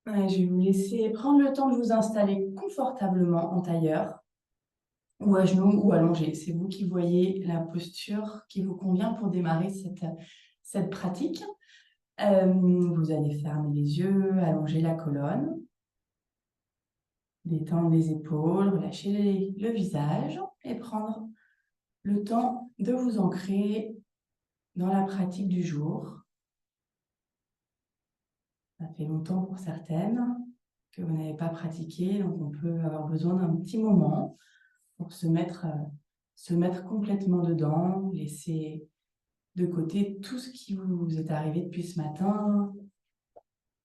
Ouais, je vais vous laisser prendre le temps de vous installer confortablement en tailleur ou à genoux ou allongé. C'est vous qui voyez la posture qui vous convient pour démarrer cette pratique. Vous allez fermer les yeux, allonger la colonne, détendre les épaules, relâcher le visage et prendre le temps de vous ancrer dans la pratique du jour. Ça fait longtemps pour certaines que vous n'avez pas pratiqué, donc on peut avoir besoin d'un petit moment pour se mettre complètement dedans, laisser de côté tout ce qui vous est arrivé depuis ce matin,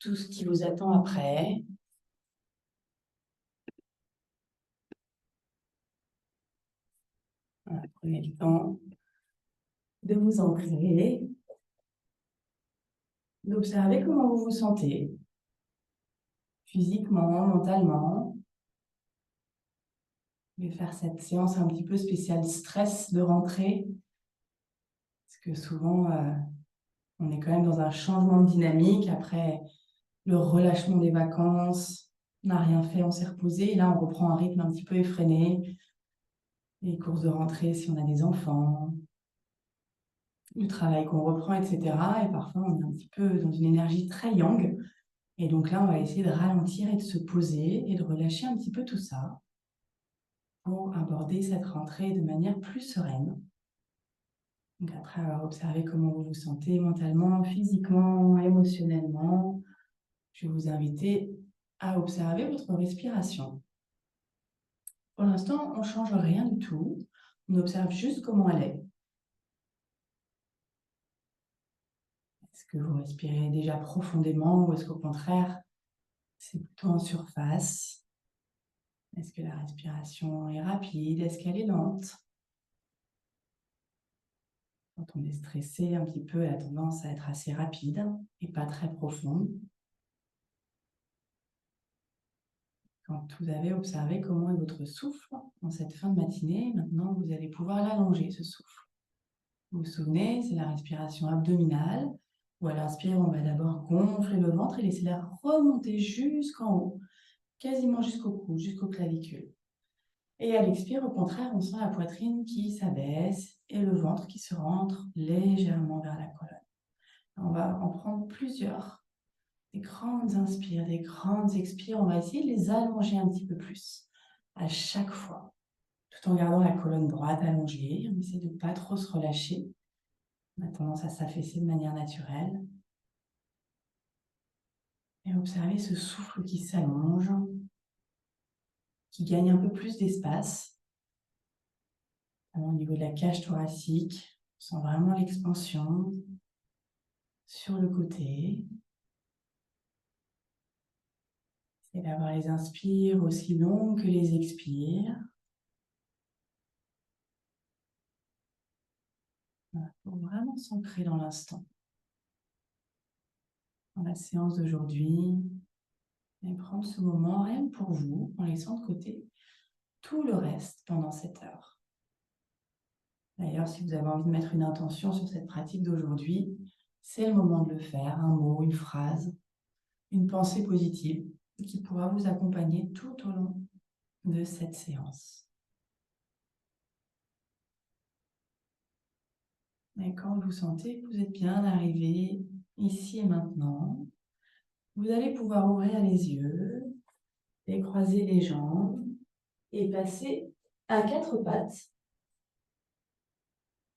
tout ce qui vous attend après. Voilà, prenez le temps de vous ancrer, d'observer comment vous vous sentez, physiquement, mentalement. Je vais faire cette séance un petit peu spéciale stress de rentrée, parce que souvent, on est quand même dans un changement de dynamique. Après le relâchement des vacances, on n'a rien fait, on s'est reposé. Et là, on reprend un rythme un petit peu effréné. Les courses de rentrée si on a des enfants, le travail qu'on reprend, etc. Et parfois, on est un petit peu dans une énergie très yang. Et donc là, on va essayer de ralentir et de se poser et de relâcher un petit peu tout ça pour aborder cette rentrée de manière plus sereine. Donc après avoir observé comment vous vous sentez mentalement, physiquement, émotionnellement, je vais vous inviter à observer votre respiration. Pour l'instant, on ne change rien du tout. On observe juste comment elle est. Est-ce que vous respirez déjà profondément ou est-ce qu'au contraire, c'est plutôt en surface? Est-ce que la respiration est rapide? Est-ce qu'elle est lente? Quand on est stressé un petit peu, elle a tendance à être assez rapide et pas très profonde. Quand vous avez observé comment est votre souffle en cette fin de matinée, maintenant vous allez pouvoir l'allonger, ce souffle. Vous vous souvenez, c'est la respiration abdominale, où à l'inspire, on va d'abord gonfler le ventre et laisser l'air remonter jusqu'en haut, quasiment jusqu'au cou, jusqu'au clavicule. Et à l'expire, au contraire, on sent la poitrine qui s'abaisse et le ventre qui se rentre légèrement vers la colonne. On va en prendre plusieurs. Des grandes inspires, des grandes expires. On va essayer de les allonger un petit peu plus à chaque fois, tout en gardant la colonne droite allongée. On essaie de ne pas trop se relâcher. On a tendance à s'affaisser de manière naturelle. Et observez ce souffle qui s'allonge, qui gagne un peu plus d'espace. Au niveau de la cage thoracique, on sent vraiment l'expansion sur le côté. Et d'avoir les inspires aussi longs que les expires. Voilà, pour vraiment s'ancrer dans l'instant. Dans la séance d'aujourd'hui, et prendre ce moment rien que pour vous, en laissant de côté tout le reste pendant cette heure. D'ailleurs, si vous avez envie de mettre une intention sur cette pratique d'aujourd'hui, c'est le moment de le faire. Un mot, une phrase, une pensée positive qui pourra vous accompagner tout au long de cette séance. Et quand vous sentez que vous êtes bien arrivé ici et maintenant, vous allez pouvoir ouvrir les yeux, décroiser les jambes et passer à quatre pattes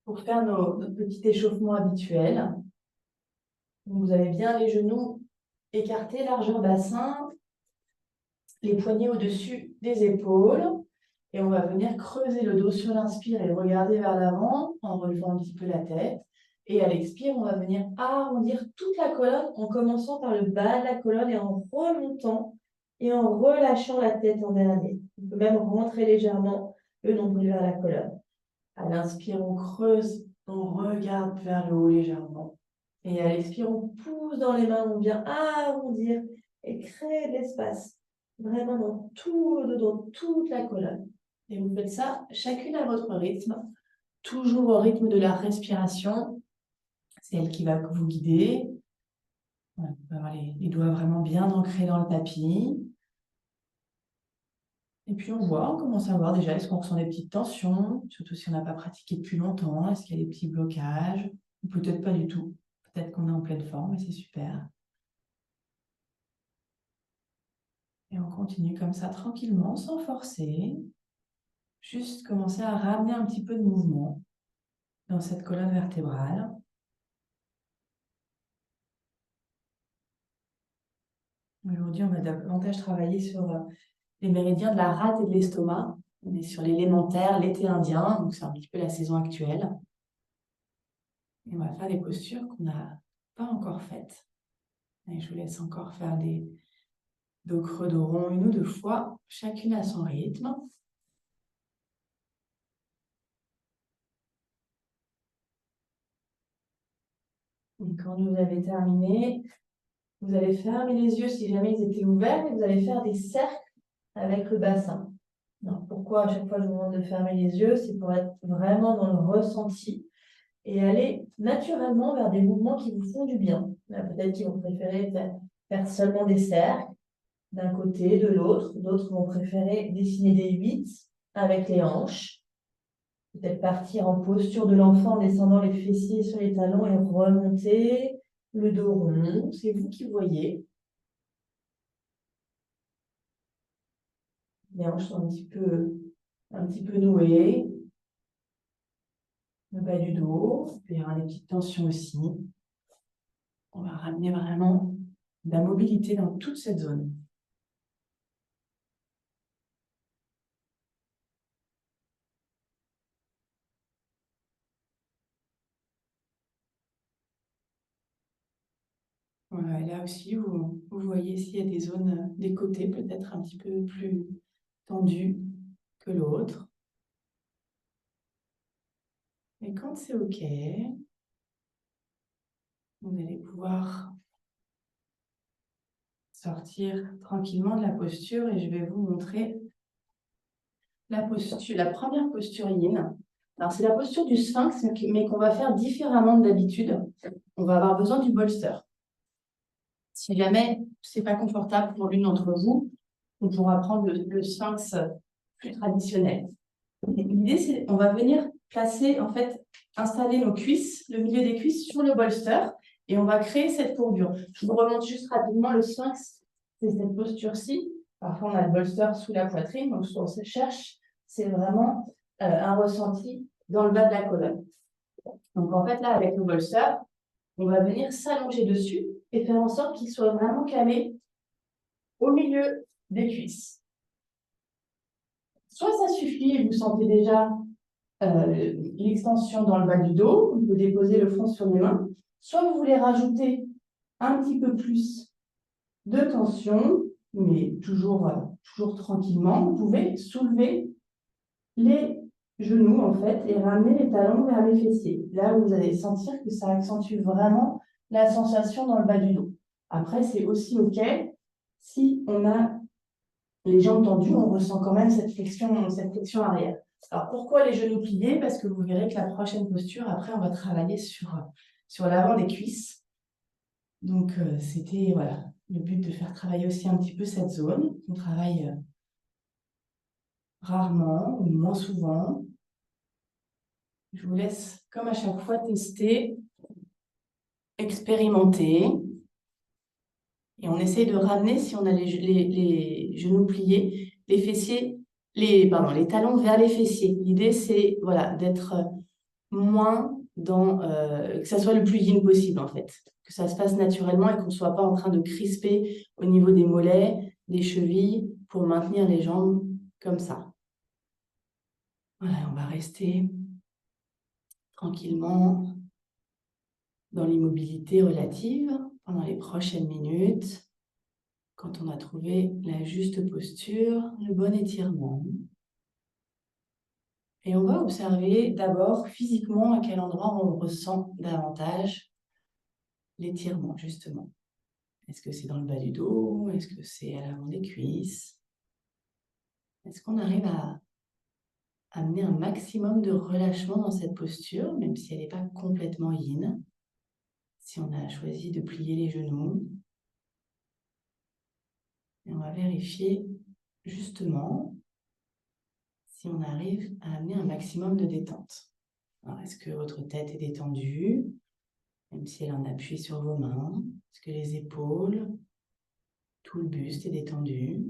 pour faire notre petit échauffement habituel. Vous avez bien les genoux écartés, largeur bassin, les poignets au-dessus des épaules. Et on va venir creuser le dos sur l'inspire et regarder vers l'avant en relevant un petit peu la tête. Et à l'expire, on va venir arrondir toute la colonne en commençant par le bas de la colonne et en remontant et en relâchant la tête en dernier. On peut même rentrer légèrement le nombril vers la colonne. À l'inspire, on creuse, on regarde vers le haut légèrement. Et à l'expire, on pousse dans les mains, on vient arrondir et créer de l'espace. Vraiment dans toute la colonne. Et vous faites ça chacune à votre rythme, toujours au rythme de la respiration. C'est elle qui va vous guider. Voilà, on peut avoir les doigts vraiment bien ancrés dans le tapis. Et puis on commence à voir déjà, est-ce qu'on ressent des petites tensions, surtout si on n'a pas pratiqué depuis longtemps, est-ce qu'il y a des petits blocages, ou peut-être pas du tout. Peut-être qu'on est en pleine forme et c'est super. Et on continue comme ça tranquillement, sans forcer. Juste commencer à ramener un petit peu de mouvement dans cette colonne vertébrale. Aujourd'hui, on va davantage travailler sur les méridiens de la rate et de l'estomac. On est sur l'élémentaire, l'été indien, donc c'est un petit peu la saison actuelle. Et on va faire des postures qu'on n'a pas encore faites. Et je vous laisse encore faire des dos creux, dos rond 1 ou 2 fois, chacune à son rythme. Et quand vous avez terminé, vous allez fermer les yeux si jamais ils étaient ouverts et vous allez faire des cercles avec le bassin. Alors, pourquoi à chaque fois je vous demande de fermer les yeux? C'est pour être vraiment dans le ressenti et aller naturellement vers des mouvements qui vous font du bien. Peut-être qu'ils vont préférer faire seulement des cercles d'un côté, de l'autre. D'autres vont préférer dessiner des 8 avec les hanches. Peut-être partir en posture de l'enfant en descendant les fessiers sur les talons et remonter le dos rond. C'est vous qui voyez. Les hanches sont un petit peu nouées. Le bas du dos. Il peut y avoir des petites tensions aussi. On va ramener vraiment de la mobilité dans toute cette zone. Voilà, et là aussi, vous voyez s'il y a des zones des côtés peut-être un petit peu plus tendues que l'autre. Et quand c'est OK, vous allez pouvoir sortir tranquillement de la posture et je vais vous montrer la première posture yin. Alors, c'est la posture du sphinx, mais qu'on va faire différemment de d'habitude. On va avoir besoin du bolster. Si jamais ce n'est pas confortable pour l'une d'entre vous, on pourra prendre le sphinx plus traditionnel. L'idée, c'est qu'on va venir placer, en fait, installer nos cuisses, le milieu des cuisses sur le bolster, et on va créer cette courbure. Je vous remonte juste rapidement le sphinx, c'est cette posture-ci. Parfois, on a le bolster sous la poitrine, donc ce qu'on se cherche, c'est vraiment un ressenti dans le bas de la colonne. Donc, en fait, là, avec le bolster, on va venir s'allonger dessus et faire en sorte qu'il soit vraiment calé au milieu des cuisses. Soit ça suffit, vous sentez déjà l'extension dans le bas du dos, vous pouvez déposer le front sur les mains, soit vous voulez rajouter un petit peu plus de tension, mais toujours tranquillement, vous pouvez soulever les genoux en fait et ramener les talons vers les fessiers. Là, vous allez sentir que ça accentue vraiment la sensation dans le bas du dos. Après, c'est aussi OK si on a les jambes tendues, on ressent quand même cette flexion arrière. Alors, pourquoi les genoux pliés? Parce que vous verrez que la prochaine posture, après, on va travailler sur l'avant des cuisses. Donc, c'était voilà, le but de faire travailler aussi un petit peu cette zone. On travaille rarement ou moins souvent. Je vous laisse, comme à chaque fois, tester, expérimenter. Et on essaye de ramener, si on a les genoux pliés, les fessiers, les talons vers les fessiers. L'idée, c'est voilà, d'être moins dans... que ça soit le plus yin possible, en fait. Que ça se passe naturellement et qu'on ne soit pas en train de crisper au niveau des mollets, des chevilles, pour maintenir les jambes comme ça. Voilà, on va rester tranquillement dans l'immobilité relative pendant les prochaines minutes, quand on a trouvé la juste posture, le bon étirement. Et on va observer d'abord physiquement à quel endroit on ressent davantage l'étirement, justement. Est-ce que c'est dans le bas du dos? Est-ce que c'est à l'avant des cuisses? Est-ce qu'on arrive à amener un maximum de relâchement dans cette posture, même si elle n'est pas complètement yin? Si on a choisi de plier les genoux, et on va vérifier justement si on arrive à amener un maximum de détente. Alors, est-ce que votre tête est détendue, même si elle en appuie sur vos mains? Est-ce que les épaules, tout le buste est détendu?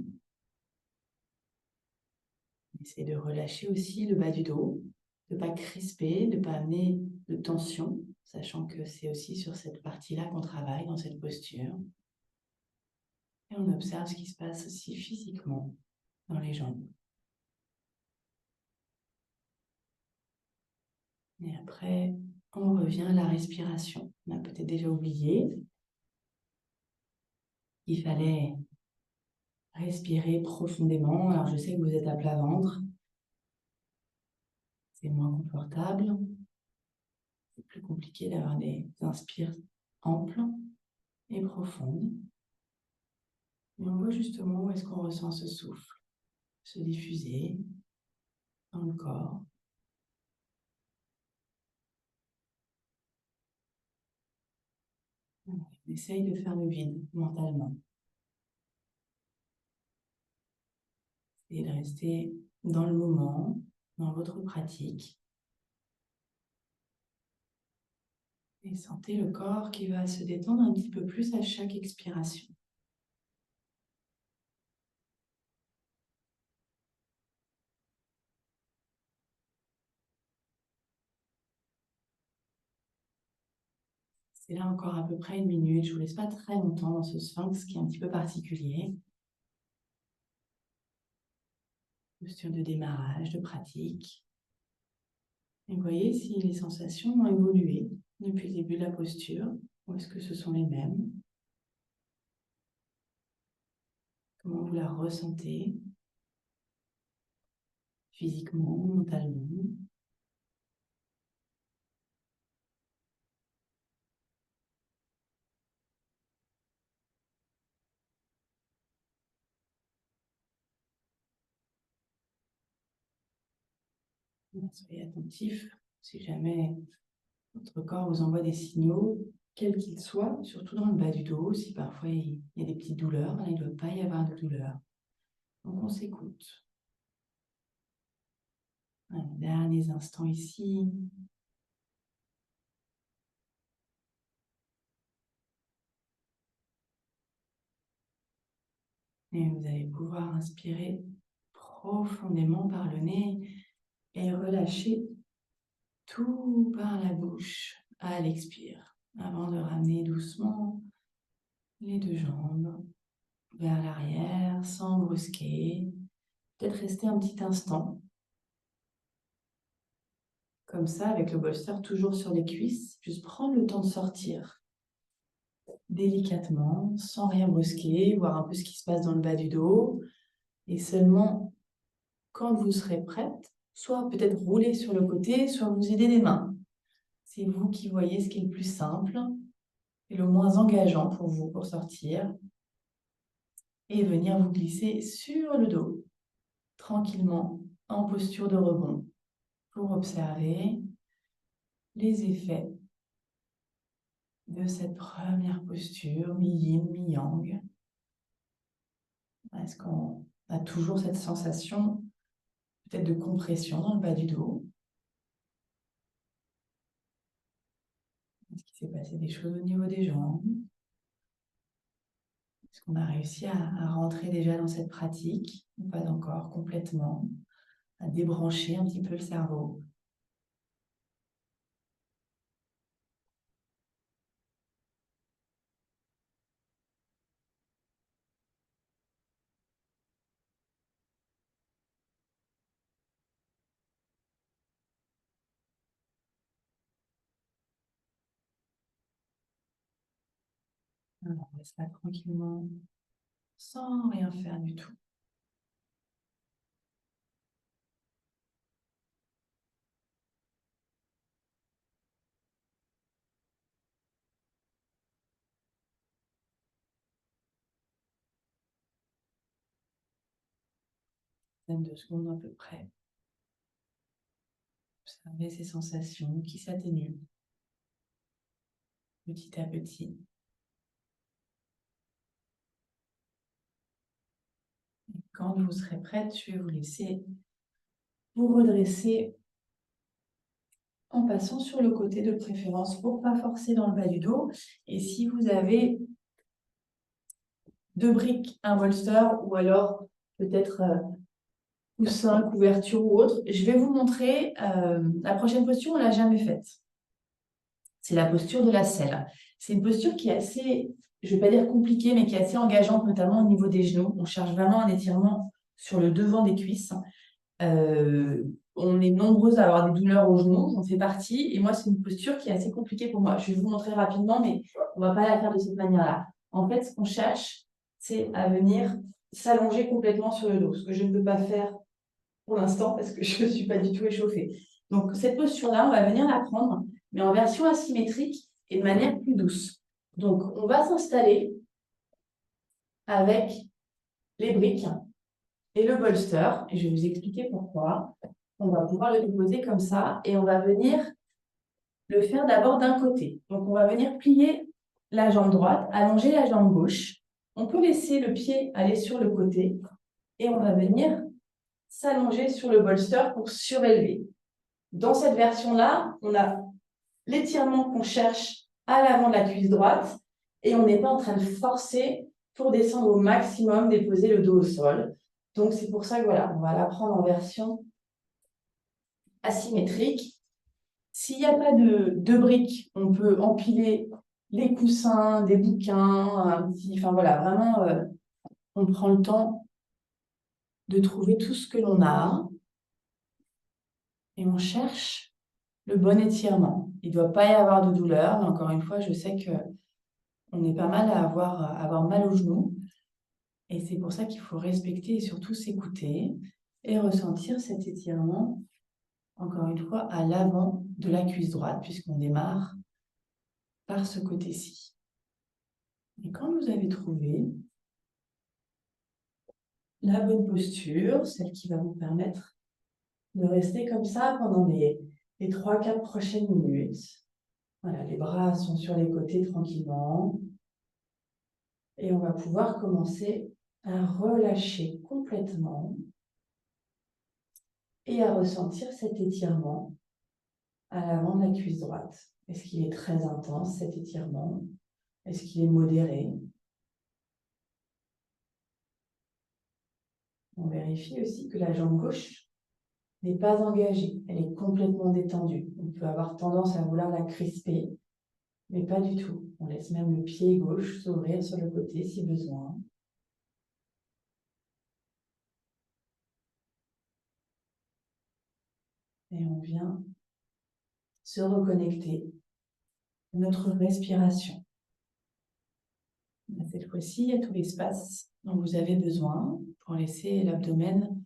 Essayez de relâcher aussi le bas du dos, de ne pas crisper, de ne pas amener de tension, sachant que c'est aussi sur cette partie-là qu'on travaille, dans cette posture. Et on observe ce qui se passe aussi physiquement dans les jambes. Et après, on revient à la respiration. On a peut-être déjà oublié qu'il fallait respirer profondément. Alors, je sais que vous êtes à plat ventre. C'est moins confortable. C'est plus compliqué d'avoir des inspires amples et profondes. Et on voit justement où est-ce qu'on ressent ce souffle se diffuser dans le corps. On essaye de faire le vide mentalement. Et de rester dans le moment, dans votre pratique. Et sentez le corps qui va se détendre un petit peu plus à chaque expiration. C'est là encore à peu près 1 minute. Je ne vous laisse pas très longtemps dans ce sphinx qui est un petit peu particulier. Posture de démarrage, de pratique. Et voyez si les sensations ont évolué depuis le début de la posture, ou est-ce que ce sont les mêmes? Comment vous la ressentez physiquement, mentalement? Soyez attentifs si jamais votre corps vous envoie des signaux, quels qu'ils soient, surtout dans le bas du dos, si parfois il y a des petites douleurs, il ne doit pas y avoir de douleur. Donc on s'écoute. Un dernier instant ici. Et vous allez pouvoir inspirer profondément par le nez et relâcher tout par la bouche à l'expire, avant de ramener doucement les deux jambes vers l'arrière sans brusquer. Peut-être rester un petit instant, comme ça, avec le bolster toujours sur les cuisses, juste prendre le temps de sortir délicatement, sans rien brusquer, voir un peu ce qui se passe dans le bas du dos, et seulement quand vous serez prête, soit peut-être rouler sur le côté, soit vous aider des mains. C'est vous qui voyez ce qui est le plus simple et le moins engageant pour vous pour sortir, et venir vous glisser sur le dos, tranquillement, en posture de rebond, pour observer les effets de cette première posture, mi-yin, mi-yang. Est-ce qu'on a toujours cette sensation peut-être de compression dans le bas du dos? Est-ce qu'il s'est passé des choses au niveau des jambes? Est-ce qu'on a réussi à rentrer déjà dans cette pratique? Ou pas encore complètement, à débrancher un petit peu le cerveau? Alors, on laisse là tranquillement, sans rien faire du tout. Une dizaine de secondes à peu près. Observez ces sensations qui s'atténuent. petit à petit. Et quand vous serez prête, je vais vous laisser vous redresser en passant sur le côté de préférence pour ne pas forcer dans le bas du dos. Et si vous avez 2 briques, un bolster ou alors peut-être coussin, couverture ou autre, je vais vous montrer la prochaine posture, on ne l'a jamais faite. C'est la posture de la selle. C'est une posture qui est assez, je ne vais pas dire compliquée, mais qui est assez engageante, notamment au niveau des genoux. On cherche vraiment un étirement sur le devant des cuisses. On est nombreuses à avoir des douleurs aux genoux, j'en fais partie. Et moi, c'est une posture qui est assez compliquée pour moi. Je vais vous montrer rapidement, mais on ne va pas la faire de cette manière-là. En fait, ce qu'on cherche, c'est à venir s'allonger complètement sur le dos, ce que je ne peux pas faire pour l'instant parce que je ne suis pas du tout échauffée. Donc, cette posture-là, on va venir la prendre, mais en version asymétrique et de manière plus douce. Donc, on va s'installer avec les briques et le bolster, et je vais vous expliquer pourquoi. On va pouvoir le déposer comme ça, et on va venir le faire d'abord d'un côté. Donc, on va venir plier la jambe droite, allonger la jambe gauche. On peut laisser le pied aller sur le côté, et on va venir s'allonger sur le bolster pour surélever. Dans cette version-là, on a l'étirement qu'on cherche à l'avant de la cuisse droite, et on n'est pas en train de forcer pour descendre au maximum, déposer le dos au sol. Donc, c'est pour ça que voilà, on va la prendre en version asymétrique. S'il n'y a pas de briques, on peut empiler les coussins, des bouquins, un petit, enfin voilà, vraiment, on prend le temps de trouver tout ce que l'on a et on cherche le bon étirement. Il ne doit pas y avoir de douleur, mais encore une fois, je sais qu'on est pas mal à avoir mal aux genoux. Et c'est pour ça qu'il faut respecter et surtout s'écouter et ressentir cet étirement, encore une fois, à l'avant de la cuisse droite, puisqu'on démarre par ce côté-ci. Et quand vous avez trouvé la bonne posture, celle qui va vous permettre de rester comme ça pendant les 3-4 prochaines minutes. Voilà, les bras sont sur les côtés tranquillement. Et on va pouvoir commencer à relâcher complètement et à ressentir cet étirement à l'avant de la cuisse droite. Est-ce qu'il est très intense, cet étirement? Est-ce qu'il est modéré? On vérifie aussi que la jambe gauche n'est pas engagée, elle est complètement détendue. On peut avoir tendance à vouloir la crisper, mais pas du tout. On laisse même le pied gauche s'ouvrir sur le côté si besoin. Et on vient se reconnecter à notre respiration. Cette fois-ci, il y a tout l'espace dont vous avez besoin pour laisser l'abdomen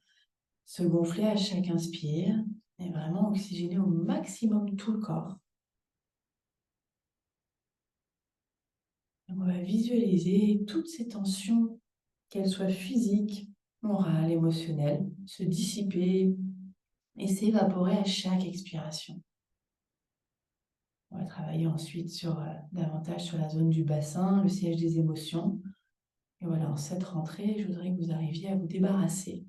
se gonfler à chaque inspire et vraiment oxygéner au maximum tout le corps. On va visualiser toutes ces tensions, qu'elles soient physiques, morales, émotionnelles, se dissiper et s'évaporer à chaque expiration. On va travailler ensuite davantage sur la zone du bassin, le siège des émotions. Et voilà, en cette rentrée, je voudrais que vous arriviez à vous débarrasser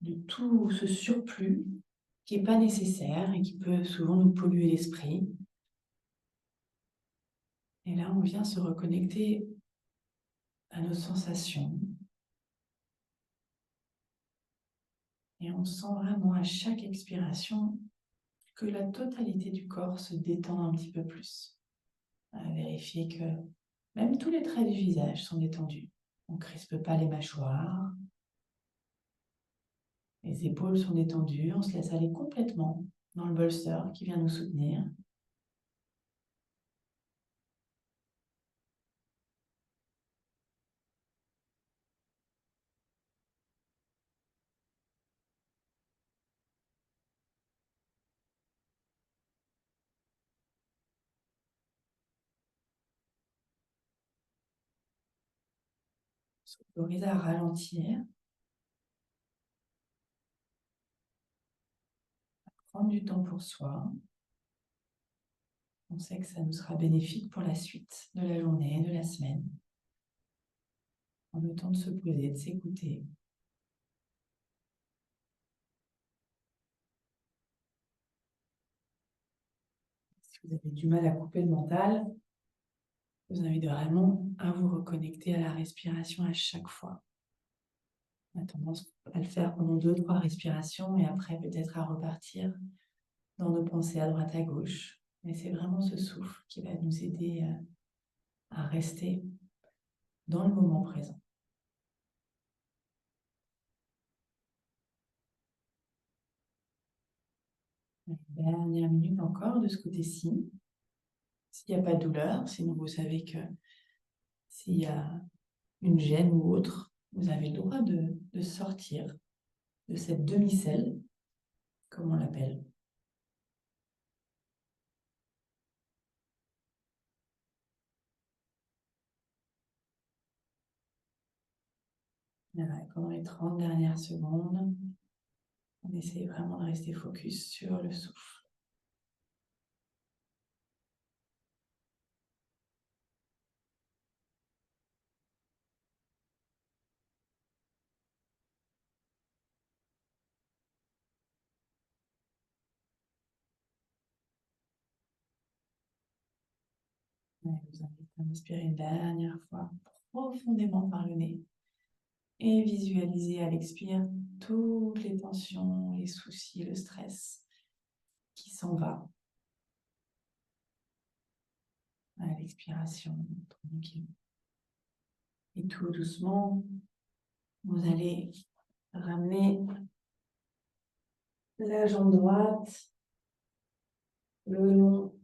de tout ce surplus qui n'est pas nécessaire et qui peut souvent nous polluer l'esprit. Et là, on vient se reconnecter à nos sensations. Et on sent vraiment à chaque expiration que la totalité du corps se détend un petit peu plus. À vérifier que même tous les traits du visage sont détendus. On ne crispe pas les mâchoires. Les épaules sont détendues. On se laisse aller complètement dans le bolster qui vient nous soutenir. On s'autorise à ralentir, prendre du temps pour soi. On sait que ça nous sera bénéfique pour la suite de la journée, de la semaine. Prendre le temps de se poser, de s'écouter. Si vous avez du mal à couper le mental, je vous invite vraiment à vous reconnecter à la respiration à chaque fois. On a tendance à le faire pendant 2-3 respirations et après peut-être à repartir dans nos pensées à droite à gauche. Mais c'est vraiment ce souffle qui va nous aider à rester dans le moment présent. Une dernière minute encore de ce côté-ci. S'il n'y a pas de douleur, sinon vous savez que s'il y a une gêne ou autre, vous avez le droit de sortir de cette demi-selle, comme on l'appelle. Voilà, pendant les 30 dernières secondes, on essaie vraiment de rester focus sur le souffle. Je vous invite à inspirer une dernière fois profondément par le nez et visualiser à l'expire toutes les tensions, les soucis, le stress qui s'en va. À l'expiration, tranquille. Et tout doucement, vous allez ramener la jambe droite le long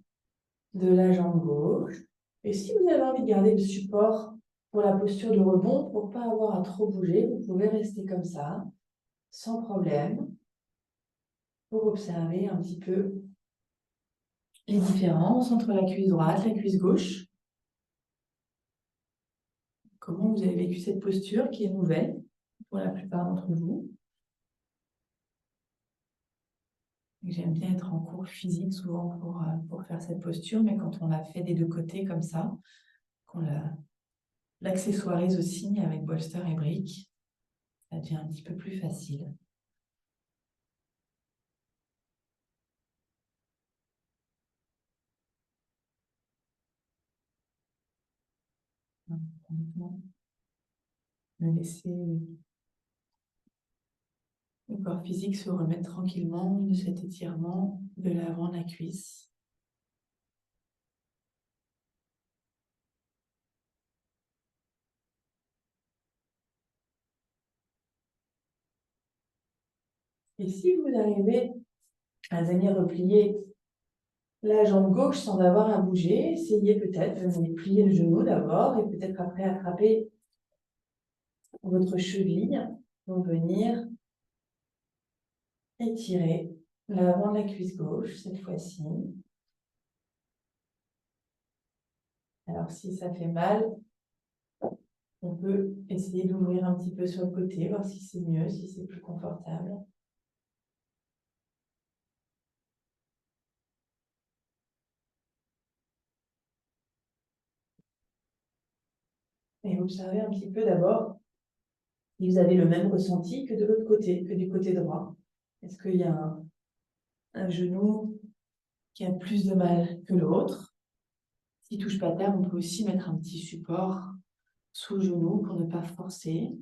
de la jambe gauche. Et si vous avez envie de garder le support pour la posture de rebond, pour ne pas avoir à trop bouger, vous pouvez rester comme ça, sans problème, pour observer un petit peu les différences entre la cuisse droite, la cuisse gauche. Comment vous avez vécu cette posture qui est nouvelle pour la plupart d'entre vous. J'aime bien être en cours physique souvent pour faire cette posture, mais quand on l'a fait des deux côtés comme ça, qu'on l'accessoirise aussi avec bolster et briques, ça devient un petit peu plus facile. Me laisser le corps physique se remettre tranquillement de cet étirement de l'avant de la cuisse. Et si vous arrivez à venir replier la jambe gauche sans avoir à bouger, essayez peut-être de venir plier le genou d'abord et peut-être après attraper votre cheville pour venir étirer l'avant de la cuisse gauche cette fois-ci. Alors si ça fait mal, on peut essayer d'ouvrir un petit peu sur le côté, voir si c'est mieux, si c'est plus confortable. Et observez un petit peu d'abord si vous avez le même ressenti que de l'autre côté, que du côté droit. Est-ce qu'il y a un genou qui a plus de mal que l'autre? S'il ne touche pas terre, on peut aussi mettre un petit support sous le genou pour ne pas forcer.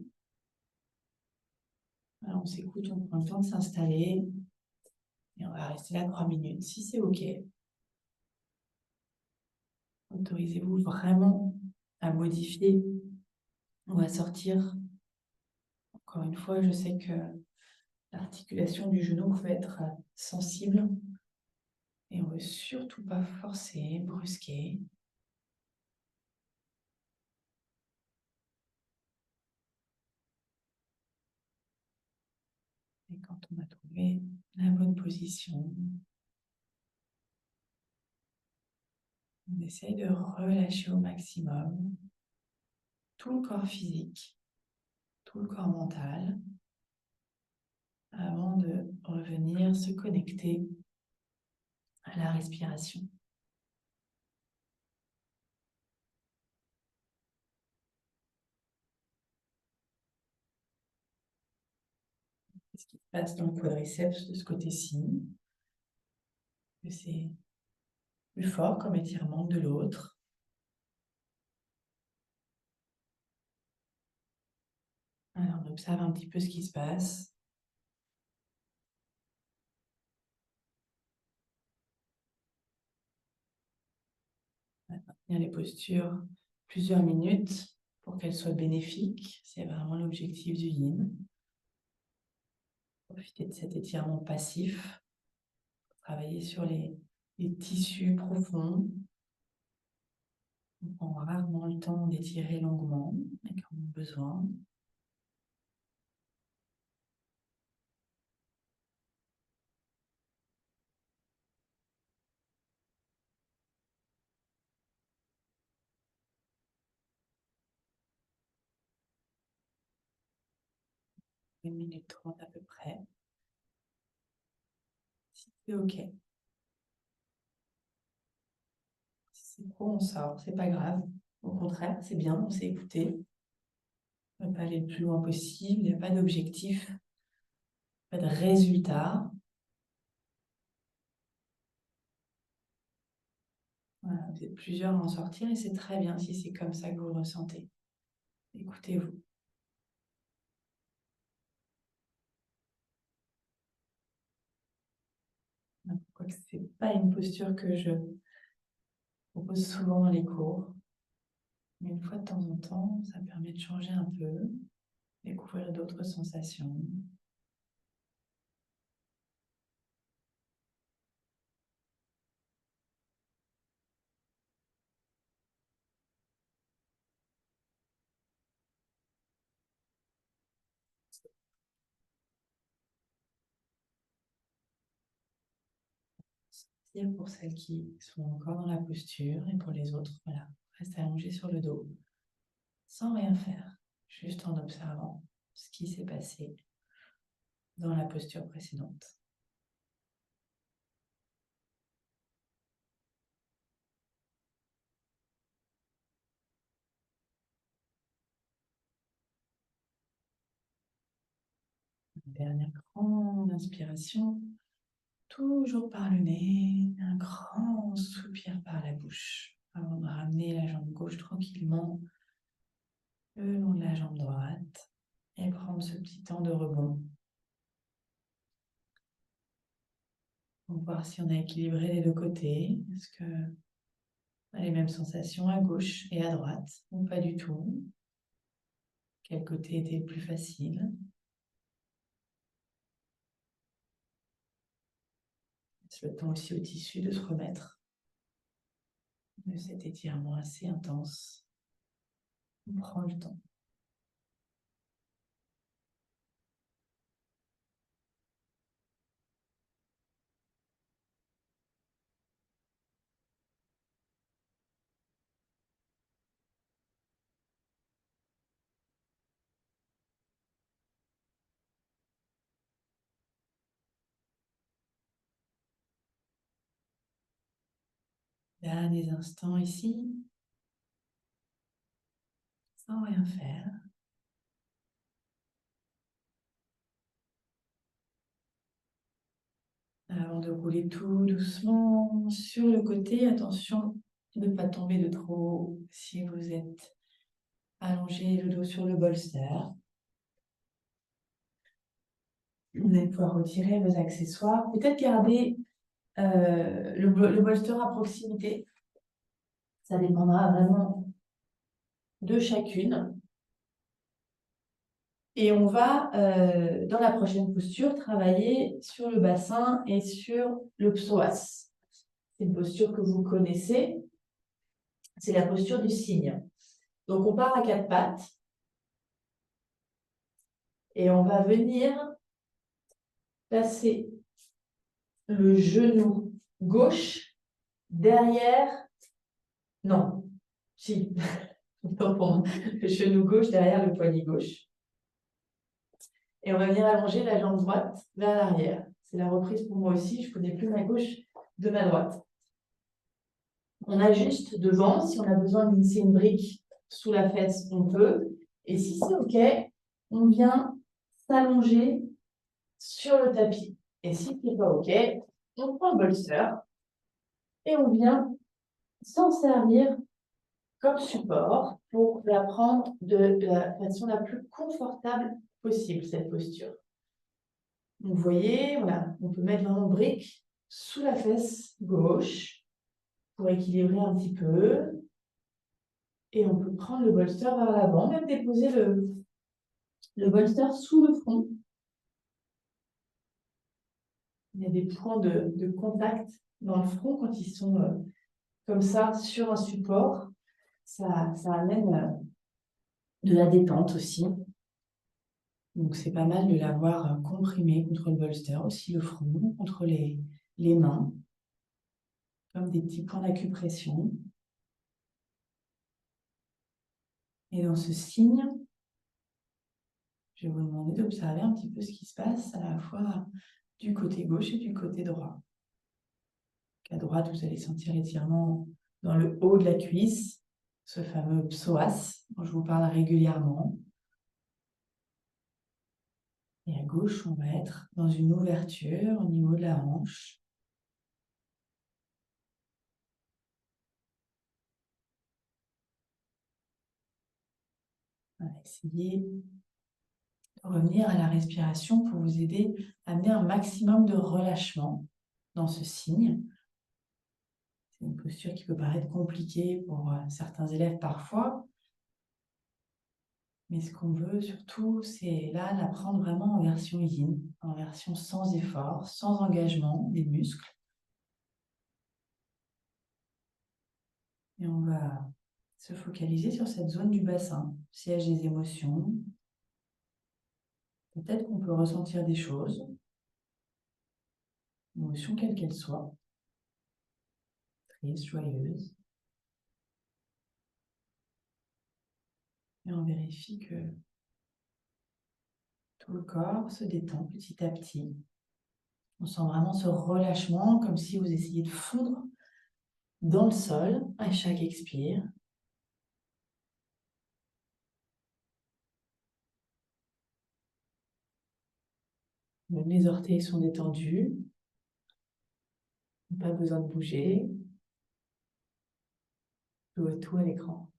Alors, on s'écoute, on prend le temps de s'installer et on va rester là 3 minutes. Si c'est OK, autorisez-vous vraiment à modifier ou à sortir. Encore une fois, je sais que l'articulation du genou peut être sensible et on ne veut surtout pas forcer, brusquer. Et quand on a trouvé la bonne position, on essaye de relâcher au maximum tout le corps physique, tout le corps mental, avant de revenir se connecter à la respiration. Qu'est-ce qui se passe dans le quadriceps de ce côté-ci? C'est plus fort comme étirement que de l'autre. Alors, on observe un petit peu ce qui se passe. On va maintenir les postures plusieurs minutes pour qu'elles soient bénéfiques. C'est vraiment l'objectif du yin. Profiter de cet étirement passif. Travailler sur les tissus profonds. On prend rarement le temps d'étirer longuement, mais quand on a besoin. Une minute 30 à peu près. Si c'est OK. Si c'est trop, on sort, c'est pas grave. Au contraire, c'est bien, on s'est écouté. On ne va pas aller le plus loin possible, il n'y a pas d'objectif, pas de résultat. Voilà, vous êtes plusieurs à en sortir et c'est très bien si c'est comme ça que vous le ressentez. Écoutez-vous. Quoique ce n'est pas une posture que je propose souvent dans les cours. Mais une fois de temps en temps, ça permet de changer un peu, découvrir d'autres sensations. Pour celles qui sont encore dans la posture et pour les autres, voilà, reste allongé sur le dos, sans rien faire, juste en observant ce qui s'est passé dans la posture précédente. Dernière grande inspiration, toujours par le nez, un grand soupir par la bouche, avant de ramener la jambe gauche tranquillement le long de la jambe droite et prendre ce petit temps de rebond. On va voir si on a équilibré les deux côtés. Est-ce qu'on a les mêmes sensations à gauche et à droite ou pas du tout? Quel côté était le plus facile? Laisse le temps aussi au tissu de se remettre de cet étirement assez intense. On prend le temps. Derniers instants ici, sans rien faire. Avant de rouler tout doucement sur le côté, attention de ne pas tomber de trop haut si vous êtes allongé le dos sur le bolster. Vous allez pouvoir retirer vos accessoires. Peut-être garder le bolster à proximité. Ça dépendra vraiment de chacune. Et on va, dans la prochaine posture, travailler sur le bassin et sur le psoas. C'est une posture que vous connaissez. C'est la posture du cygne. Donc, on part à quatre pattes. Et on va venir placer le genou gauche derrière... Non, si. Le genou gauche derrière le poignet gauche. Et on va venir allonger la jambe droite vers l'arrière. C'est la reprise pour moi aussi. Je ne connais plus ma gauche de ma droite. On ajuste devant. Si on a besoin de glisser une brique sous la fesse, on peut. Et si c'est OK, on vient s'allonger sur le tapis. Et si ce n'est pas OK, on prend le bolster et on vient s'en servir comme support pour la prendre de la façon la plus confortable possible, cette posture. Donc, vous voyez, voilà, on peut mettre vraiment brique sous la fesse gauche pour équilibrer un petit peu. Et on peut prendre le bolster vers l'avant, même déposer le bolster sous le front. Il y a des points de contact dans le front quand ils sont comme ça sur un support. Ça amène de la détente aussi. Donc, c'est pas mal de l'avoir comprimé contre le bolster, aussi le front, contre les mains, comme des petits points d'acupression. Et dans ce signe, je vais vous demander d'observer un petit peu ce qui se passe à la fois du côté gauche et du côté droit. À droite, vous allez sentir l'étirement dans le haut de la cuisse, ce fameux psoas dont je vous parle régulièrement. Et à gauche, on va être dans une ouverture au niveau de la hanche. On va essayer de revenir à la respiration pour vous aider à amener un maximum de relâchement dans ce signe. C'est une posture qui peut paraître compliquée pour certains élèves parfois. Mais ce qu'on veut surtout, c'est là la prendre vraiment en version yin, en version sans effort, sans engagement des muscles. Et on va se focaliser sur cette zone du bassin, siège des émotions. Peut-être qu'on peut ressentir des choses, émotions quelles qu'elles soient, tristes, joyeuses. Et on vérifie que tout le corps se détend petit à petit. On sent vraiment ce relâchement, comme si vous essayiez de fondre dans le sol à chaque expire. Même les orteils sont détendus. Pas besoin de bouger. Je vois tout à l'écran.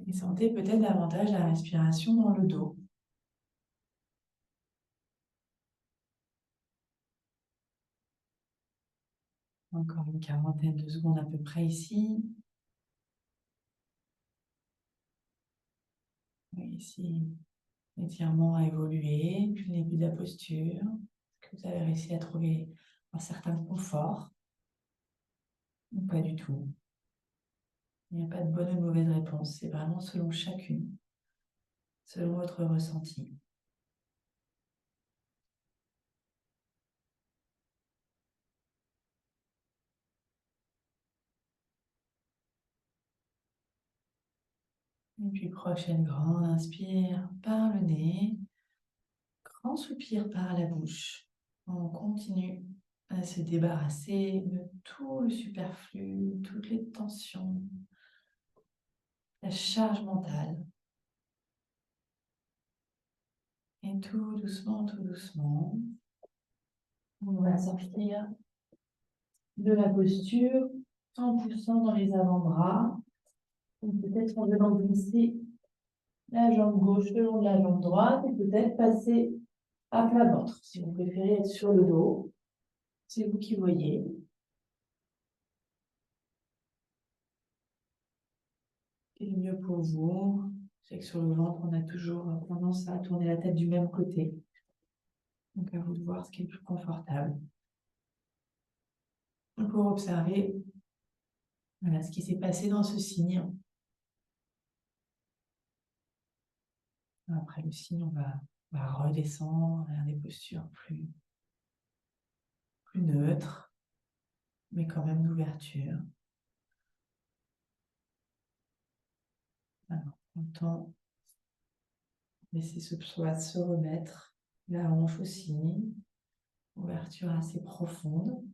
Et sentez peut-être davantage la respiration dans le dos. Encore une quarantaine de secondes à peu près ici. Oui, ici, l'étirement a évolué depuis le début de la posture. Est-ce que vous avez réussi à trouver un certain confort? Ou pas du tout? Il n'y a pas de bonne ou de mauvaise réponse. C'est vraiment selon chacune, selon votre ressenti. Et puis, prochaine grande inspire par le nez. Grand soupir par la bouche. On continue à se débarrasser de tout le superflu, toutes les tensions, la charge mentale. Et tout doucement, on va sortir de la posture en poussant dans les avant-bras. Peut-être en venant glisser la jambe gauche le long de la jambe droite et peut-être passer à plat ventre. Si vous préférez être sur le dos, c'est vous qui voyez. Et le mieux pour vous, c'est que sur le ventre, on a toujours tendance à tourner la tête du même côté. Donc à vous de voir ce qui est le plus confortable. Pour observer voilà, ce qui s'est passé dans ce signe. Après le signe, on va redescendre vers des postures plus neutres, mais quand même d'ouverture. Alors, autant laisser ce psoas se remettre, la hanche aussi, ouverture assez profonde.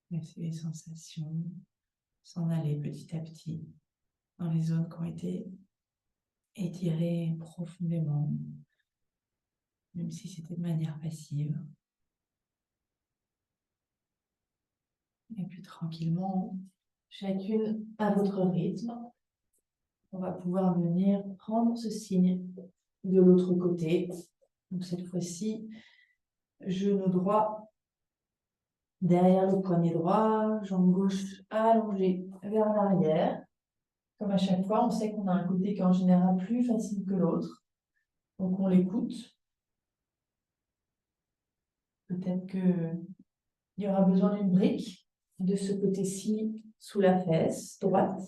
Laissez les sensations s'en aller petit à petit dans les zones qui ont été étirées profondément, même si c'était de manière passive. Et puis tranquillement, chacune à votre rythme, on va pouvoir venir prendre ce signe de l'autre côté. Donc cette fois-ci, genou droit derrière le poignet droit, jambe gauche allongée vers l'arrière. Comme à chaque fois, on sait qu'on a un côté qui est en général plus facile que l'autre. Donc on l'écoute. Peut-être qu'il y aura besoin d'une brique de ce côté-ci sous la fesse droite.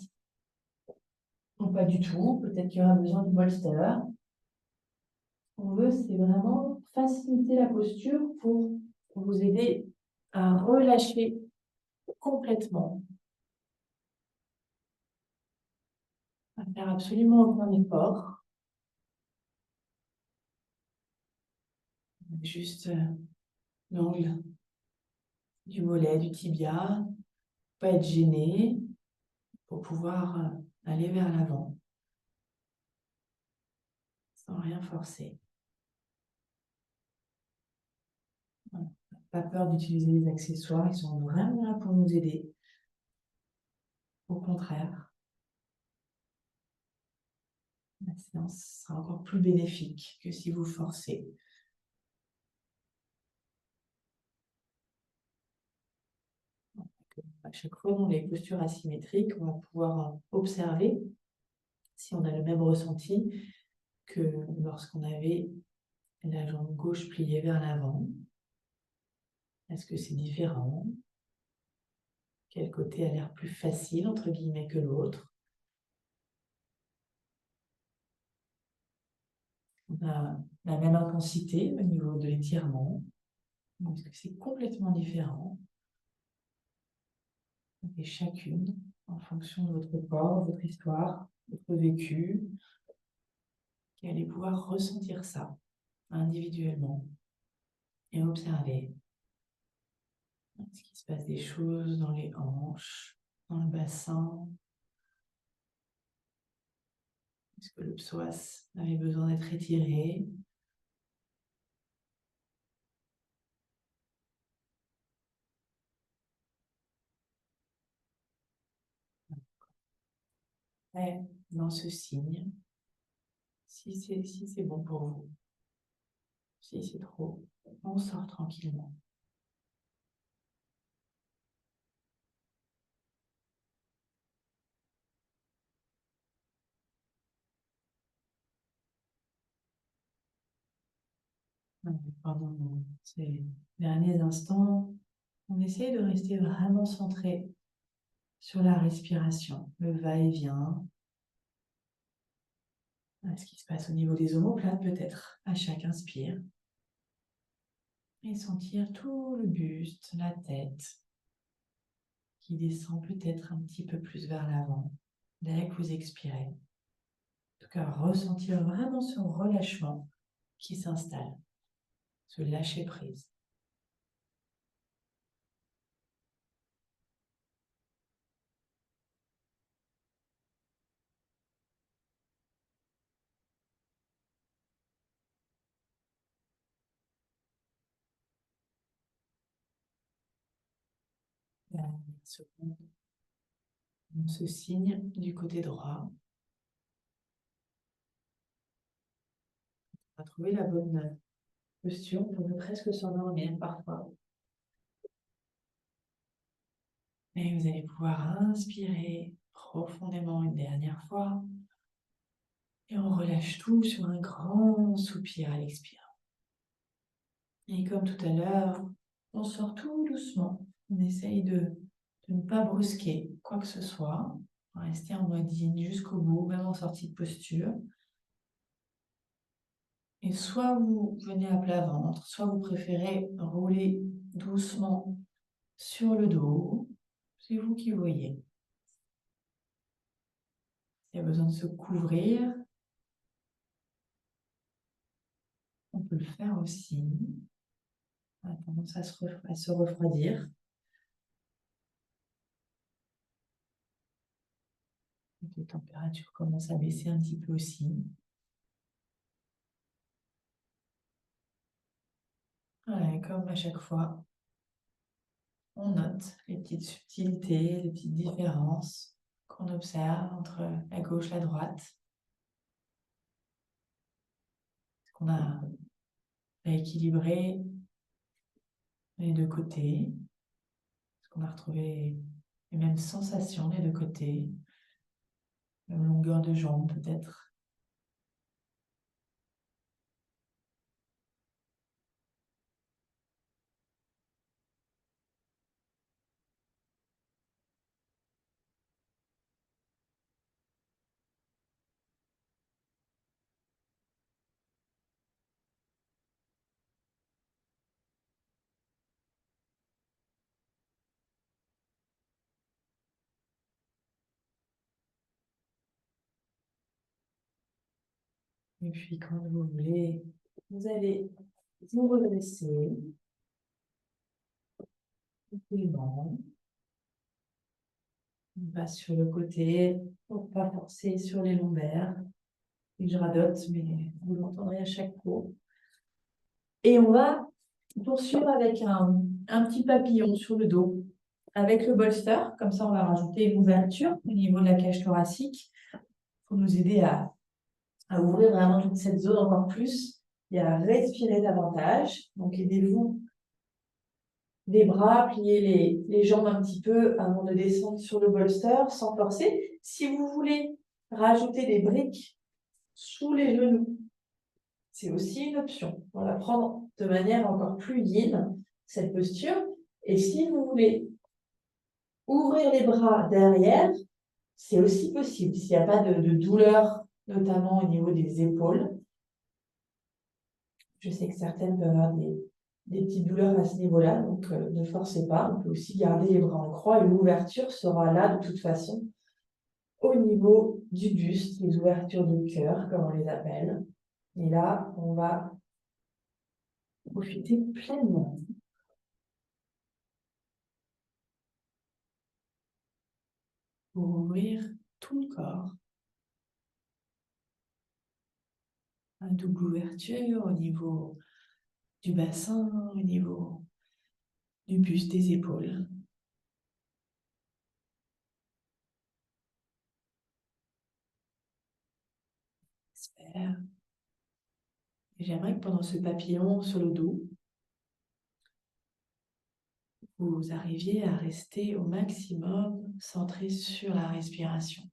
Ou pas du tout. Peut-être qu'il y aura besoin de bolster. Ce qu'on veut, c'est vraiment faciliter la posture pour vous aider à relâcher complètement. À faire absolument aucun effort. Juste l'angle du mollet, du tibia. Pas être gêné pour pouvoir aller vers l'avant sans rien forcer. Voilà. Pas peur d'utiliser les accessoires, ils sont vraiment là pour nous aider. Au contraire, la séance sera encore plus bénéfique que si vous forcez. À chaque fois, dans les postures asymétriques, on va pouvoir observer si on a le même ressenti que lorsqu'on avait la jambe gauche pliée vers l'avant. Est-ce que c'est différent? Quel côté a l'air plus facile, entre guillemets, que l'autre? On a la même intensité au niveau de l'étirement. Est-ce que c'est complètement différent? Et chacune, en fonction de votre corps, votre histoire, votre vécu, qui allez pouvoir ressentir ça individuellement et observer. Est-ce qu'il se passe des choses dans les hanches, dans le bassin? Est-ce que le psoas avait besoin d'être étiré? Et dans ce signe, si c'est bon pour vous, si c'est trop, on sort tranquillement. Pendant ces derniers instants, on essaye de rester vraiment centré sur la respiration, le va-et-vient, ce qui se passe au niveau des omoplates peut-être, à chaque inspire. Et sentir tout le buste, la tête, qui descend peut-être un petit peu plus vers l'avant, dès que vous expirez. En tout cas, ressentir vraiment ce relâchement qui s'installe, ce lâcher-prise. Dernière seconde. On se signe du côté droit. On va trouver la bonne posture pour ne presque s'endormir parfois. Et vous allez pouvoir inspirer profondément une dernière fois. Et on relâche tout sur un grand soupir à l'expire. Et comme tout à l'heure, on sort tout doucement. On essaye de ne pas brusquer quoi que ce soit. On va rester en mode yin jusqu'au bout, même en sortie de posture. Et soit vous venez à plat ventre, soit vous préférez rouler doucement sur le dos. C'est vous qui voyez. Il y a besoin de se couvrir. On peut le faire aussi. On a tendance à se refroidir. température commence à baisser un petit peu aussi. Voilà, et comme à chaque fois, on note les petites subtilités, les petites différences qu'on observe entre la gauche et la droite. Qu'on a rééquilibré les deux côtés. Qu'on a retrouvé les mêmes sensations des deux côtés. Même longueur de jambe peut-être. Et puis quand vous voulez, vous allez vous redresser. Tranquillement. On passe sur le côté pour pas forcer sur les lombaires. Et je radote, mais vous l'entendrez à chaque coup. Et on va poursuivre avec un petit papillon sur le dos. Avec le bolster, comme ça on va rajouter une ouverture au niveau de la cage thoracique pour nous aider à ouvrir vraiment toute cette zone encore plus et à respirer davantage. Donc aidez-vous des bras, pliez les jambes un petit peu avant de descendre sur le bolster sans forcer. Si vous voulez rajouter des briques sous les genoux, c'est aussi une option. On va prendre de manière encore plus yin cette posture. Et si vous voulez ouvrir les bras derrière, c'est aussi possible. S'il n'y a pas de douleur, notamment au niveau des épaules. Je sais que certaines peuvent avoir des petites douleurs à ce niveau-là, donc ne forcez pas. On peut aussi garder les bras en croix et l'ouverture sera là de toute façon au niveau du buste, les ouvertures de cœur, comme on les appelle. Et là, on va profiter pleinement pour ouvrir tout le corps. Une double ouverture au niveau du bassin, au niveau du buste, des épaules. J'espère. Et j'aimerais que pendant ce papillon sur le dos, vous arriviez à rester au maximum centré sur la respiration.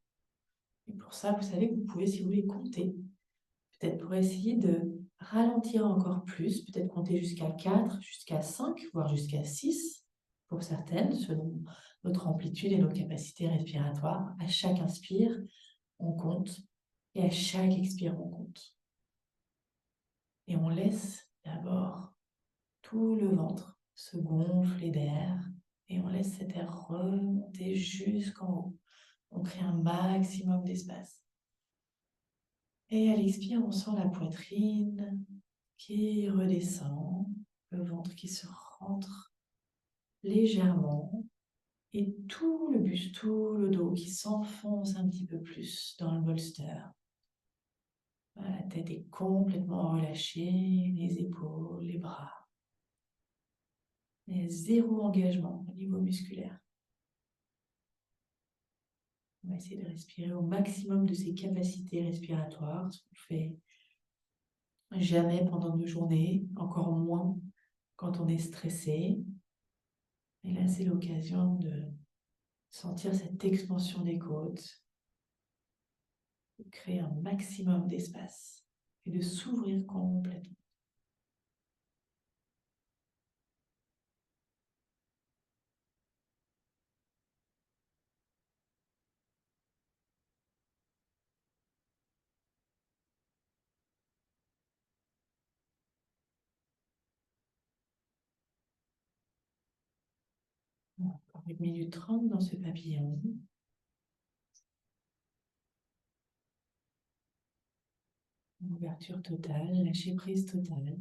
Et pour ça, vous savez que vous pouvez, si vous voulez, compter. Peut-être pour essayer de ralentir encore plus, peut-être compter jusqu'à 4, jusqu'à 5, voire jusqu'à 6 pour certaines, selon notre amplitude et nos capacités respiratoires. À chaque inspire, on compte et à chaque expire, on compte. Et on laisse d'abord tout le ventre se gonfler d'air et on laisse cet air remonter jusqu'en haut. On crée un maximum d'espace. Et à l'expire, on sent la poitrine qui redescend, le ventre qui se rentre légèrement et tout le buste, tout le dos qui s'enfonce un petit peu plus dans le bolster. La tête est complètement relâchée, les épaules, les bras. Et zéro engagement au niveau musculaire. On va essayer de respirer au maximum de ses capacités respiratoires, ce qu'on fait jamais pendant nos journées, encore moins quand on est stressé. Et là, c'est l'occasion de sentir cette expansion des côtes, de créer un maximum d'espace et de s'ouvrir complètement. Encore 1 minute 30 dans ce papillon. Ouverture totale, lâcher prise totale.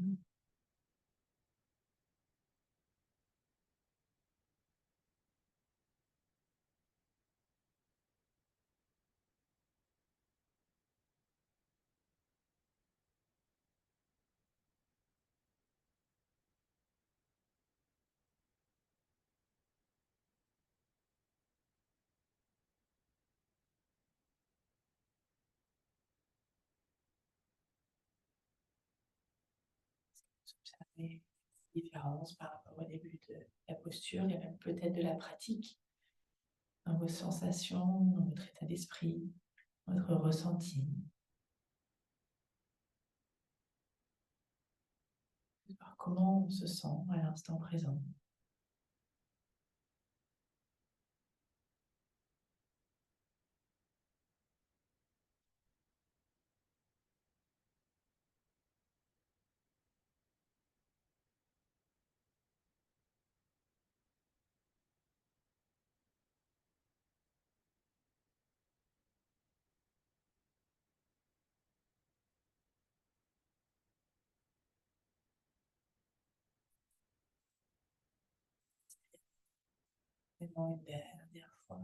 des différences par rapport au début de la posture et même peut-être de la pratique dans vos sensations, dans votre état d'esprit, votre ressenti. Voir comment on se sent à l'instant présent. Vraiment une dernière fois.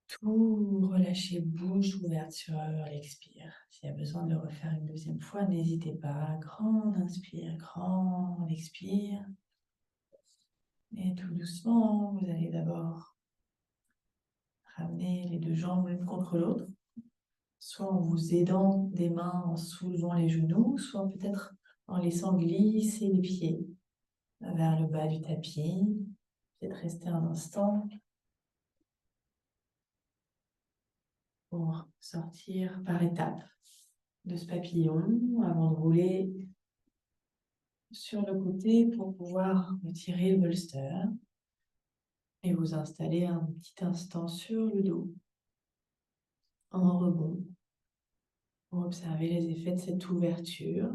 Tout relâcher, bouche ouverte sur l'expire. S'il y a besoin de le refaire une deuxième fois, n'hésitez pas. Grande inspire, grand expire. Et tout doucement, vous allez d'abord ramener les deux jambes l'une contre l'autre, soit en vous aidant des mains en soulevant les genoux, soit peut-être en laissant glisser les pieds vers le bas du tapis. Peut-être rester un instant pour sortir par étapes de ce papillon avant de rouler sur le côté pour pouvoir retirer le bolster et vous installer un petit instant sur le dos en rebond pour observer les effets de cette ouverture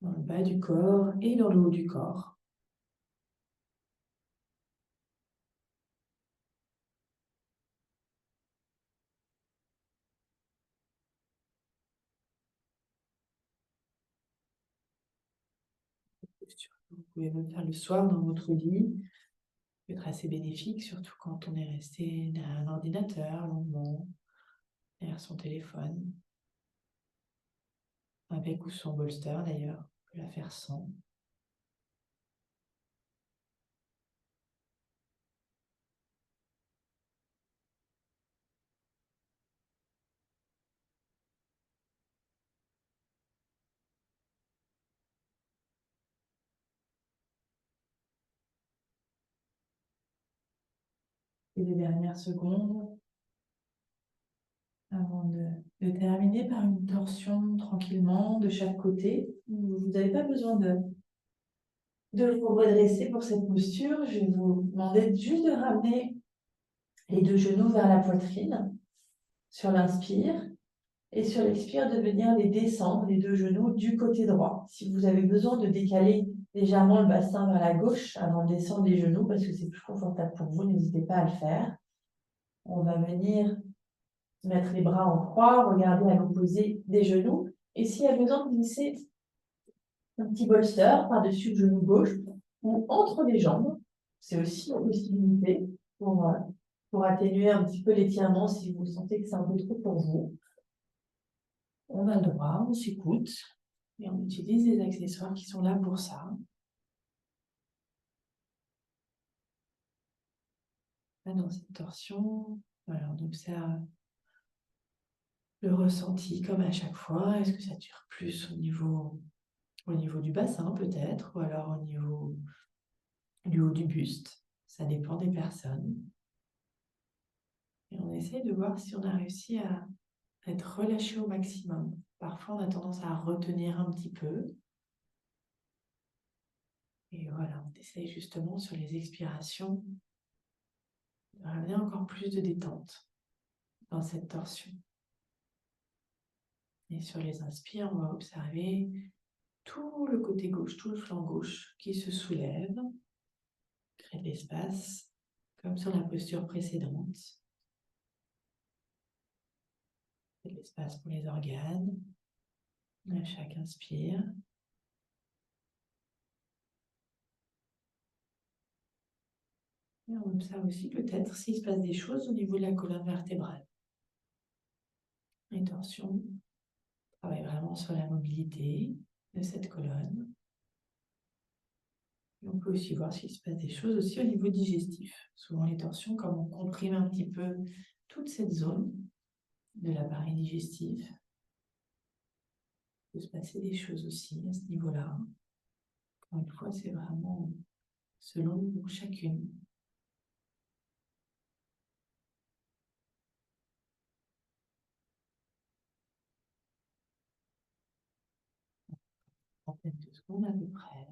dans le bas du corps et dans le haut du corps. Vous pouvez même faire le soir dans votre lit. Ça peut être assez bénéfique, surtout quand on est resté derrière un ordinateur longuement, derrière son téléphone, avec ou sans bolster d'ailleurs. On peut la faire sans. Et les dernières secondes avant de terminer par une torsion tranquillement de chaque côté. Vous n'avez pas besoin de vous redresser pour cette posture. Je vais vous demander juste de ramener les deux genoux vers la poitrine sur l'inspire et sur l'expire de venir les descendre, les deux genoux du côté droit. Si vous avez besoin de décaler légèrement le bassin vers la gauche avant de descendre les genoux parce que c'est plus confortable pour vous, n'hésitez pas à le faire. On va venir mettre les bras en croix, regarder à l'opposé des genoux. Et s'il y a besoin de glisser un petit bolster par-dessus le genou gauche ou entre les jambes, c'est aussi une possibilité pour atténuer un petit peu l'étirement si vous sentez que c'est un peu trop pour vous. On a le droit, on s'écoute et on utilise des accessoires qui sont là pour ça. Là, dans cette torsion, voilà, on observe le ressenti comme à chaque fois. Est-ce que ça dure plus au niveau du bassin peut-être, ou alors au niveau du haut du buste. Ça dépend des personnes. Et on essaie de voir si on a réussi à être relâché au maximum. Parfois, on a tendance à retenir un petit peu. Et voilà, on essaie justement sur les expirations de ramener encore plus de détente dans cette torsion. Et sur les inspires, on va observer tout le côté gauche, tout le flanc gauche qui se soulève, crée de l'espace, comme sur la posture précédente. De l'espace pour les organes. À chaque inspire. Et on observe aussi peut-être s'il se passe des choses au niveau de la colonne vertébrale. Les torsions travaillent vraiment sur la mobilité de cette colonne. Et on peut aussi voir s'il se passe des choses aussi au niveau digestif. Souvent les torsions, comme on comprime un petit peu toute cette zone de l'appareil digestif, Il peut se passer des choses aussi à ce niveau-là. Encore une fois, c'est vraiment selon chacune. Trentaine de secondes à peu près.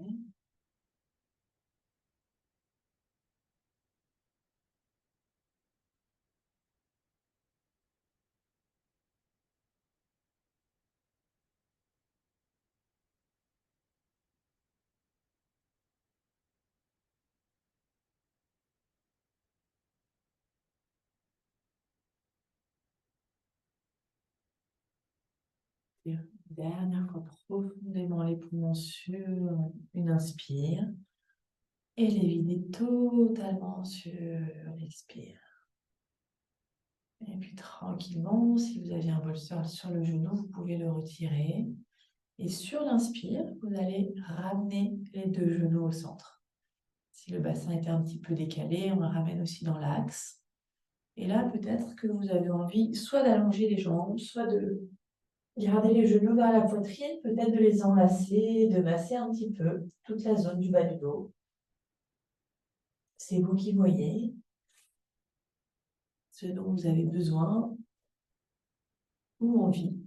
Dernière fois, profondément les poumons sur une inspire et les vider totalement sur l'expire. Et puis tranquillement, si vous avez un bolster sur le genou, vous pouvez le retirer. Et sur l'inspire, vous allez ramener les deux genoux au centre. Si le bassin était un petit peu décalé, on le ramène aussi dans l'axe. Et là, peut-être que vous avez envie soit d'allonger les jambes, soit de garder les genoux vers la poitrine, peut-être de les enlacer, de masser un petit peu toute la zone du bas du dos. C'est vous qui voyez ce dont vous avez besoin ou envie.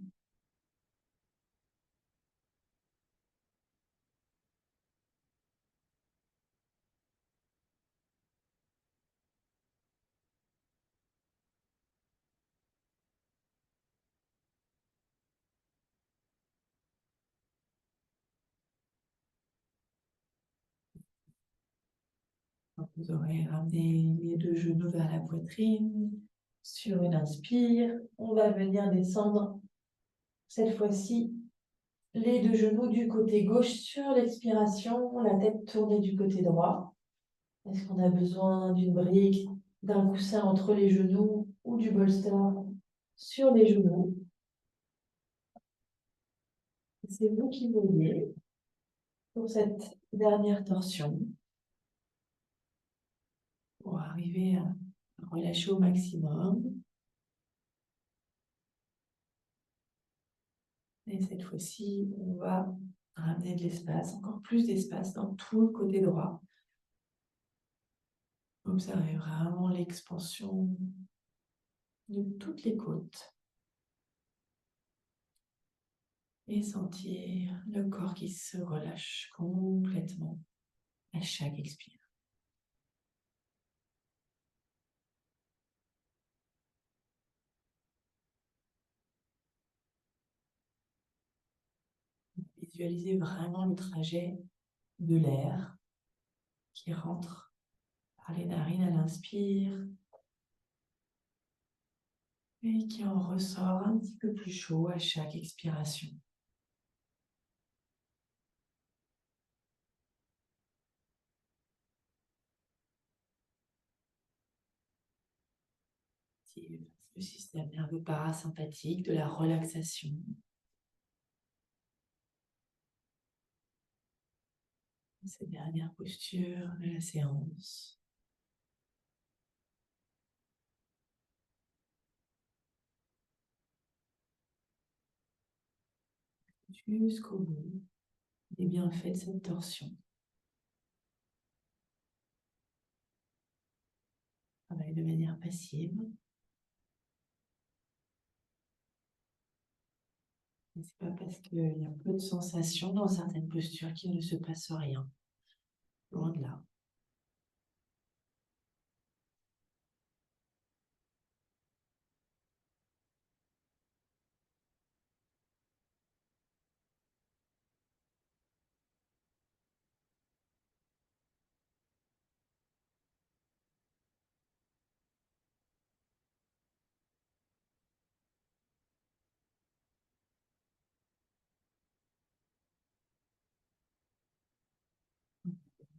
Vous aurez ramené les deux genoux vers la poitrine. Sur une inspire, on va venir descendre cette fois-ci les deux genoux du côté gauche sur l'expiration, la tête tournée du côté droit. Est-ce qu'on a besoin d'une brique, d'un coussin entre les genoux ou du bolster sur les genoux? C'est vous qui voyez pour cette dernière torsion pour arriver à relâcher au maximum. Et cette fois-ci, on va ramener de l'espace, encore plus d'espace dans tout le côté droit. Observez vraiment l'expansion de toutes les côtes et sentir le corps qui se relâche complètement à chaque expire. Visualisez vraiment le trajet de l'air qui rentre par les narines à l'inspire et qui en ressort un petit peu plus chaud à chaque expiration. Le système nerveux parasympathique, de la relaxation. Cette dernière posture de la séance. Jusqu'au bout des bienfaits de cette torsion. Travaille de manière passive. Ce n'est pas parce qu'il y a peu de sensations dans certaines postures qu'il ne se passe rien. Loin de là.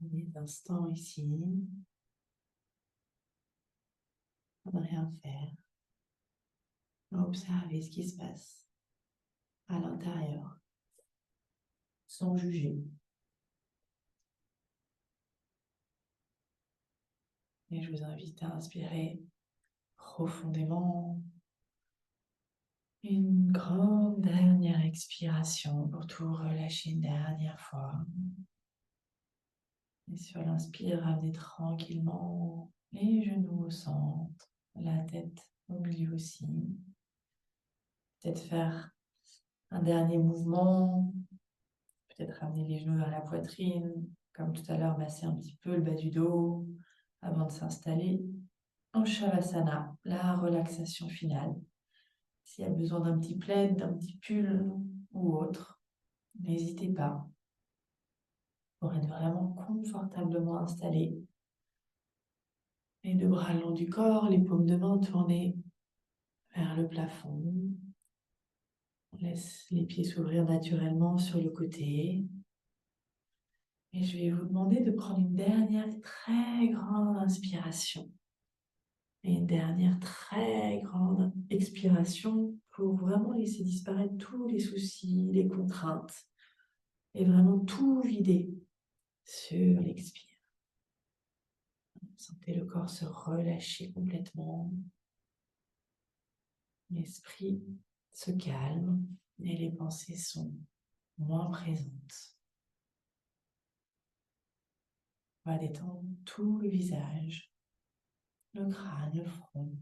Des instants ici. Pas de rien faire. Observer ce qui se passe à l'intérieur, sans juger. Et je vous invite à inspirer profondément Une grande dernière expiration pour tout relâcher une dernière fois. Et sur l'inspire, ramenez tranquillement les genoux au centre, la tête au milieu aussi. Peut-être faire un dernier mouvement, peut-être ramener les genoux vers la poitrine, comme tout à l'heure, masser un petit peu le bas du dos avant de s'installer en Shavasana, la relaxation finale. S'il y a besoin d'un petit plaid, d'un petit pull ou autre, n'hésitez pas pour être vraiment confortablement installé. Les deux bras le long du corps, les paumes de main tournées vers le plafond. On laisse les pieds s'ouvrir naturellement sur le côté. Et je vais vous demander de prendre une dernière très grande inspiration et une dernière très grande expiration pour vraiment laisser disparaître tous les soucis, les contraintes et vraiment tout vider sur l'expire. Sentez le corps se relâcher complètement. L'esprit se calme et les pensées sont moins présentes. On va détendre tout le visage, le crâne, le front,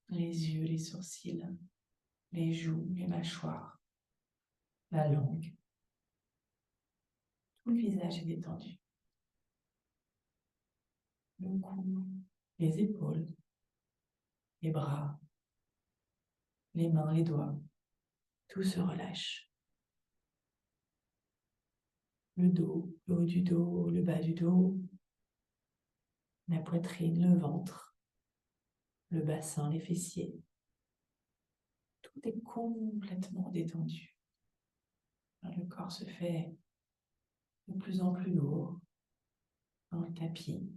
les yeux, les sourcils, les joues, les mâchoires, la langue. Tout le visage est détendu. Le cou, les épaules, les bras, les mains, les doigts. Tout se relâche. Le dos, le haut du dos, le bas du dos, la poitrine, le ventre, le bassin, les fessiers. Tout est complètement détendu. Le corps se fait de plus en plus lourd dans le tapis.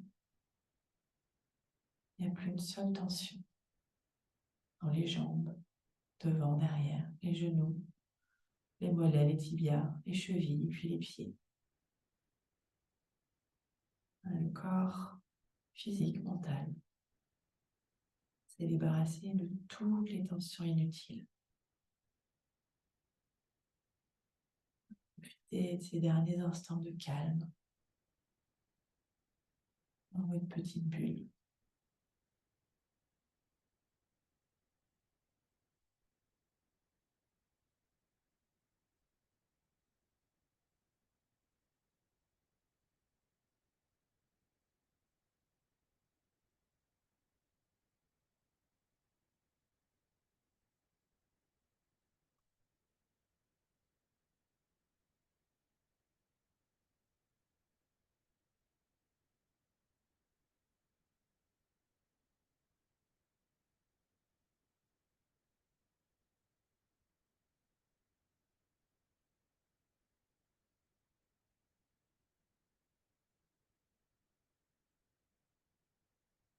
Il n'y a plus une seule tension dans les jambes, devant, derrière, les genoux, les mollets, les tibias, les chevilles, puis les pieds. Le corps physique, mental, s'est débarrassé de toutes les tensions inutiles. Profitez de ces derniers instants de calme dans votre petite bulle.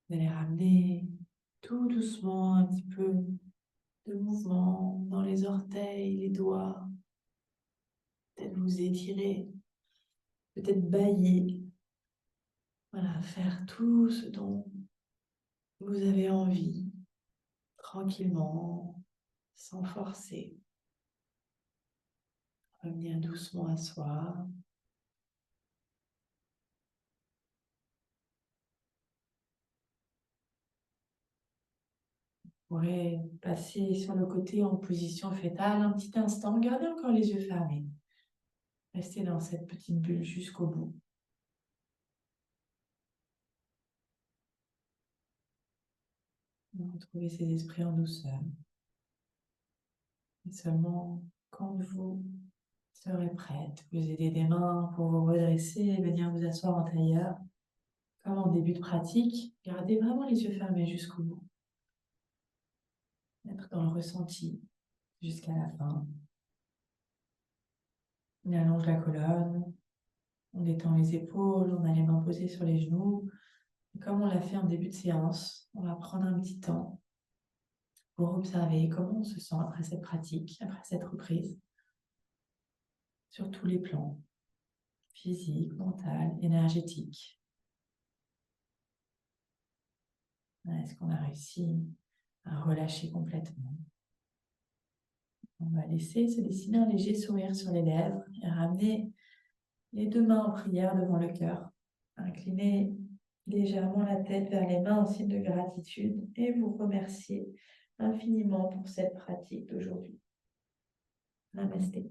Vous allez ramener tout doucement un petit peu de mouvement dans les orteils, les doigts. Peut-être vous étirer, peut-être bâiller. Voilà, faire tout ce dont vous avez envie, tranquillement, sans forcer. Revenir doucement à soi. Vous pourrez passer sur le côté en position fétale un petit instant. Gardez encore les yeux fermés. Restez dans cette petite bulle jusqu'au bout. Retrouvez ces esprits en douceur. Et seulement quand vous serez prête, vous aider des mains pour vous redresser et venir vous asseoir en tailleur. Comme en début de pratique, gardez vraiment les yeux fermés jusqu'au bout. Être dans le ressenti jusqu'à la fin. On allonge la colonne, on détend les épaules, on a les mains posées sur les genoux. Et comme on l'a fait en début de séance, on va prendre un petit temps pour observer comment on se sent après cette pratique, après cette reprise, sur tous les plans, physique, mental, énergétique. Est-ce qu'on a réussi à relâcher complètement? On va laisser se dessiner un léger sourire sur les lèvres et ramener les deux mains en prière devant le cœur. Inclinez légèrement la tête vers les mains en signe de gratitude et vous remercier infiniment pour cette pratique d'aujourd'hui. Namasté.